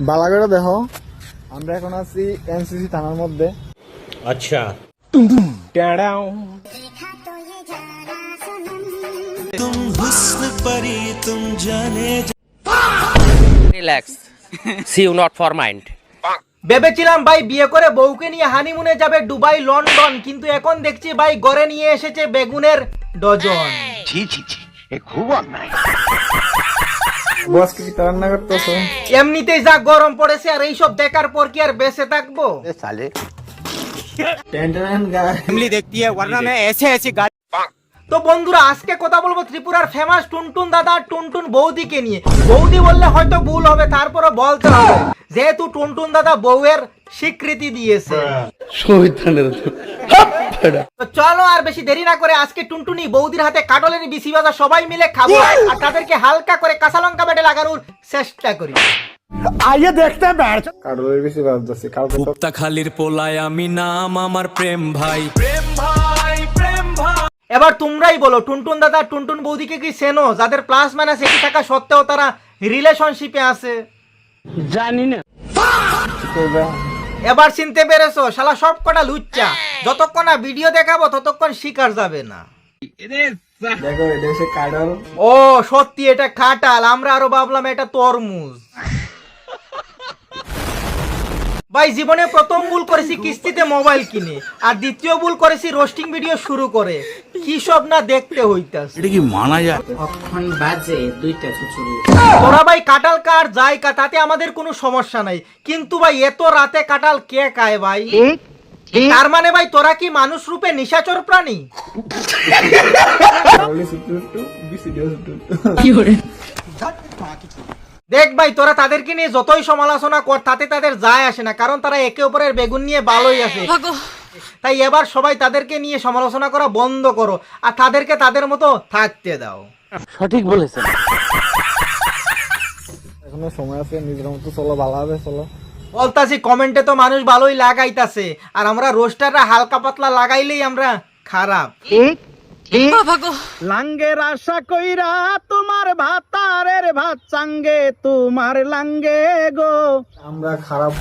বালাগড়ে দেখো, আমরা এখন আছি এনসিসি থানার মধ্যে। আচ্ছা relax, see you not for mind. ভেবেছিলাম ভাই বিয়ে করে বউকে নিয়ে হানিমুনে যাবে দুবাই লন্ডন, কিন্তু এখন দেখছি ভাই ঘরে নিয়ে এসেছে বেগুনের ডজন। বস কি রান্না করতেছো? এমনিতেই যা গরম পড়েছে, আর এইসব দেখার পর কি আর বেঁচে থাকবো? তো বন্ধুরা, আজকে কথা বলবো ত্রিপুরার ফেমাস টুনটুন দাদা টুনটুন বৌদিকে নিয়ে। বৌদি বললে হয়তো ভুল হবে, তারপরে বলতে হবে যেহেতু টুনটুন দাদা বউয়ের স্বীকৃতি দিয়েছে। তো চলো আর বেশি দেরি না করে আজকে টুনটুনি বৌদির হাতে কাটলের বিসি ভাজা সবাই মিলে খাবো, আর তাদেরকে হালকা করে কাঁচা লঙ্কা বেটে লাগানোর চেষ্টা করি। কাটলের বেশি বাজছে কালকে তো। খালির পোলায় আমি নাম আমার প্রেম ভাই। এবার তোমরাই বলো, টুনটুন দাদা টুনটুন বৌদিকে কি চেনো, যাদের প্লাস মাইনাস একই থাকা সত্ত্বেও তারা রিলেশনশিপে আছে? এবার চিনতে পেরেছো? শালা সব কটা লুচ্চা, যতক্ষণ না ভিডিও দেখাবো ততক্ষণ শিকার যাবে না। দেখো এটা হচ্ছে কাটল। ও সত্যি এটা কাঁঠাল, আমরা আরো ভাবলাম এটা তরমুজ। ভাই জীবনে প্রথম ভুল করেছি কিস্তিতে মোবাইল কিনে, আর দ্বিতীয় ভুল করেছি রোস্টিং ভিডিও শুরু করে। কি সব না দেখতে হইতাছে। এটা কি মানা যায়? তোরা ভাই কাঁঠাল কার যাই কা, তাতে আমাদের কোনো সমস্যা নাই, কিন্তু ভাই এত রাতে কাঁঠাল কে খায় ভাই? তার মানে ভাই তোরা কি মানুষ রূপে নিশাচর প্রাণী? দেখ ভাই, তোরা তাদেরকে নিয়ে যতই সমালোচনা কর তাতে তাদের যায় আসে না, কারণ তারা একে অপরের বেগুন নিয়ে ভালোই আছে। তাই এবার সবাই তাদেরকে নিয়ে সমালোচনা করা বন্ধ করো, আর তাদেরকে তাদের মতো থাকতে দাও। সঠিক বলেছেন। এখনো সময় আছে, নিজের মতো চলো, ভালো হবে চলো। বলতাছি কমেন্টে তো মানুষ ভালোই লাগাইতাছে, আর আমরা রোস্টাররা হালকা পাতলা লাগাইলেই আমরা খারাপ। লাঙ্গের আশা কইরা তোমার ভাতারের ভাত চাঙ্গে তোমার লাঙ্গে গো। আমরা খারাপ।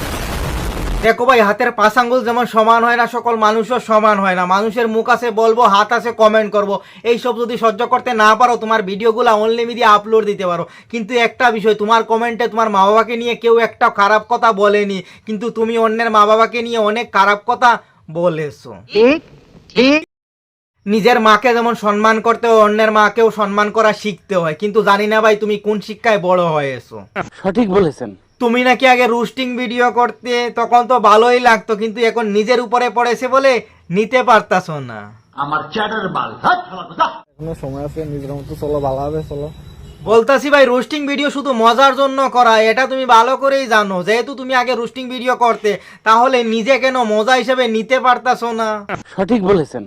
দেখো ভাই, হাতের পাঁচ আঙ্গুল যেমন সমান হয় না, সকল মানুষও সমান হয় না। মানুষের মুখ আছে বলবো, হাত আছে কমেন্ট করবো, এইসব যদি সহ্য করতে না পারো তোমার ভিডিওগুলো অনলি মিডিয়া আপলোড দিতে পারো। কিন্তু একটা বিষয়, তোমার কমেন্টে তোমার মা বাবাকে নিয়ে কেউ একটা খারাপ কথা বলেনি, কিন্তু তুমি অন্যের মা বাবাকে নিয়ে অনেক খারাপ কথা বলেছো। নিজের মাকে যেমন সম্মান করতে হয়, অন্যের মাকেও সম্মান করা শিখতে হয়, কিন্তু জানি না ভাই তুমি কোন শিক্ষায় বড় হয়েছো। সঠিক বলেছেন। তুমি নাকি আগে রোস্টিং ভিডিও করতে, তখন তো ভালোই লাগতো, কিন্তু এখন নিজের উপরে পড়েছে বলে নিতে পারতাছো না। এখনো সময় আছে, নিজের মতো চলো, ভালো হবে চলো। বলতাছি ভাই, রোস্টিং ভিডিও শুধু মজার জন্য করা, এটা তুমি ভালো করেই জানো। যেহেতু তুমি আগে রোস্টিং ভিডিও করতে, তাহলে নিজে কেন মজা হিসেবে নিতে পারতাছো না? সঠিক বলেছেন।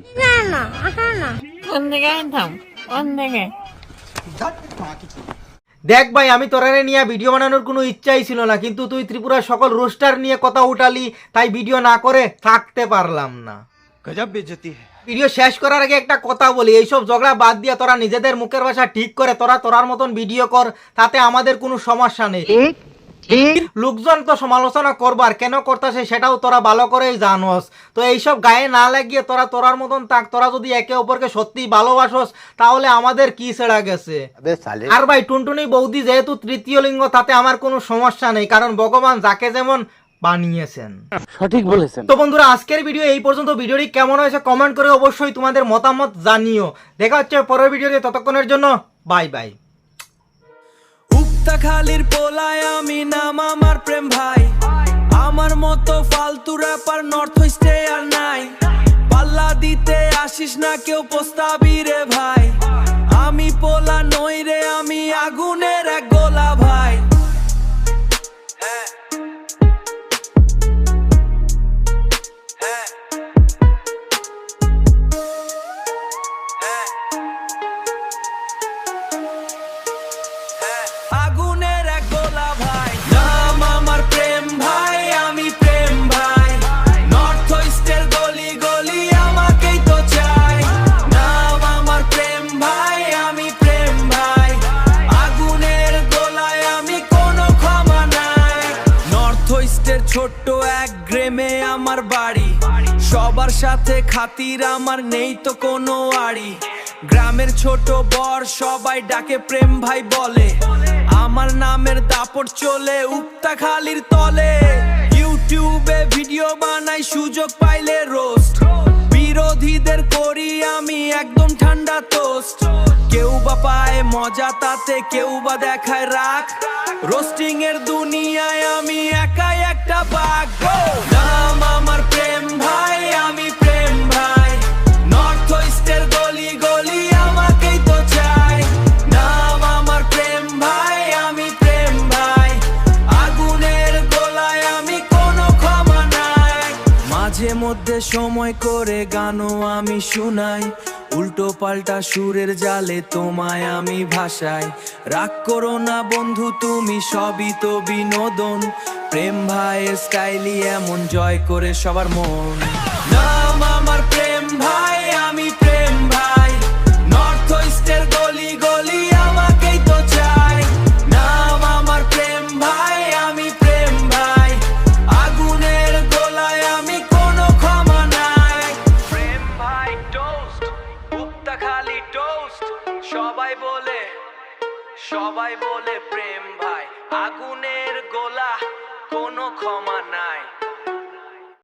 দেখ ভাই, আমি তোরারে নিয়ে ভিডিও বানানোর কোনো ইচ্ছাই ছিল না, কিন্তু তুই ত্রিপুরার সকল রোস্টার নিয়ে কথা উঠালি, তাই ভিডিও না করে থাকতে পারলাম না। গজব বেজতি। ভিডিও শেষ করার আগে একটা কথা বলি, এইসব ঝগড়া বাদ দিয়ে তোরা নিজেদের মুখের ভাষা ঠিক করে তোরার মতন ভিডিও কর, তাতে আমাদের কোনো সমস্যা নেই। লোকজন তো সমালোচনা করবার, কেন করতেছে সেটাও তোরা ভালো করেই জানোস। তো এইসব গায়ে না লাগিয়ে তোরার মতন থাক। তোরা যদি একে অপরকে সত্যি ভালোবাসোস, তাহলে আমাদের কি ছেড়া গেছে। আর ভাই, টুনটুনি বৌদি যেহেতু তৃতীয় লিঙ্গ, তাতে আমার কোনো সমস্যা নেই, কারণ ভগবান যাকে যেমন বানিয়েছেন। সঠিক বলেছেন। তো বন্ধুরা, আজকের ভিডিও এই পর্যন্ত। ভিডিওটি কেমন হয়েছে কমেন্ট করে অবশ্যই তোমাদের মতামত জানিও। দেখা হচ্ছে পরের ভিডিওতে, ততক্ষণের জন্য বাই বাই। খালির পোলায় আমি নাম আমার প্রেম ভাই। আমার মতো ফালতু র্যাপার নর্থ ইস্টে আর নাই। পাল্লা দিতে আসিস না কেউ প্রস্তাবি রে ভাই। আমি পোলা নই রে, আমি আগুনের এক গোলা ভাই। আগুনের এক গোলা ভাই। নাম আমার প্রেম ভাই, আমি প্রেম ভাই। নর্থ ইস্টের গলি গলি আমাকেই তো চাই। নাম আমার প্রেম ইস্টের ছোট্ট এক গ্রামে আমার বাড়ি, সবার সাথে খাতির আমার নেই তো কোনো আড়ি। গ্রামের ছোট বড় সবাই ডাকে প্রেম ভাই বলে, আমার নামের দাপট চলে উক্তাখালির তলে। ইউটিউবে ভিডিও বানাই সুযোগ পাইলে রোস্ট, বিরোধীদের করি আমি একদম ঠান্ডা টোস্ট। কেউ বা পায় মজা তাতে, কেউ বা দেখায় রাগ, রোস্টিং এর দুনিয়ায় আমি একাই একটা বাঘ। নাম আমার প্রেম ভাই, আমি প্রেম ভাই, নর্থ ইস্টের গলি গলি আমাকেই তো চাই। নাম আমার প্রেম ভাই, আমি প্রেম ভাই, আগুনের গোলায় আমি কোনো ক্ষমা নাই। মাঝে মধ্যে সময় করে গানও আমি শুনাই, উল্টো পাল্টা সুরের জালে তোমায় আমি ভাসাই। রাগ করো না বন্ধু তুমি, সবই তো বিনোদন, প্রেম ভাইয়ের স্টাইলই এমন জয় করে সবার মন। নাম আমার প্রেম ভাই, আমি প্রেম ভাই, নর্থ ইস্টের গলি গলি আমাকেই তো চাই। নাম আমার প্রেম ভাই, আমি প্রেম ভাই, আগুনের গোলায় আমি কোনো ক্ষমা নাই। প্রেম ভাই টোস্ট, উক্তাখালি টোস্ট, সবাই বলে প্রেম ভাই, আগুনের গোলা কোনো ক্ষমা নাই।